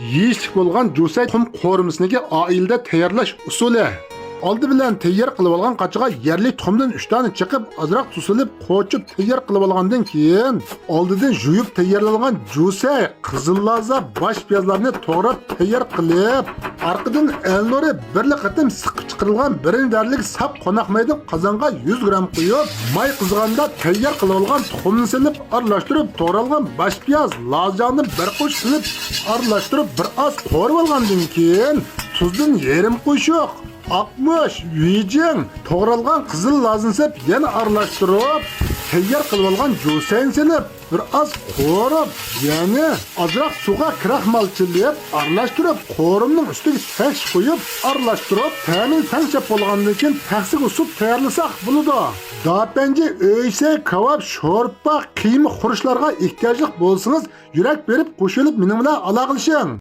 Yeyishlik bo'lgan jusa tuxum qo'rmasini oilada tayyorlash usuli. Oldi bilan tayyor qilib olgan qachiga yerli tuxumdan 3 dona chiqib, ozroq tusilib, qo'chib tayyor qilib olgandan keyin oldidan yuvib tayyorlangan jusa, qizil laza, bosh piyozlarni to'g'rab tayyor qilib, orqadan elnori birli qatim siqib chiqarilgan birindarlik sap qo'noq mayda qozonga 100 gram qo'yib, may qizganda tayyor qilib olgan tuxumni silib, aralashtirib, to'g'ralgan bosh piyoz, lazani bir qo'sh silib, aralashtirib, bir oz qo'rib olgandan keyin tuzdan yarim qo'shiq Akmış, yiyeceğin, toğralgan kızıl lazın sep yana arlaştırıp, tayyor qilib olgan jusayn silib, bir az qo'rib, yani azroq suvga kraxmalchilayib, aralashtirib, qo'rimning ustiga tash qo'yib, aralashtirib, ta'min tanchab bo'lgandan keyin taxsiga usib tayyorlasak bo'ladi. Dapenci öğse, kebap, şorpa, qiyma xurishlarga ehtiyojli bo'lsangiz, yurak berib qo'shilib meni bilan aloqalashing.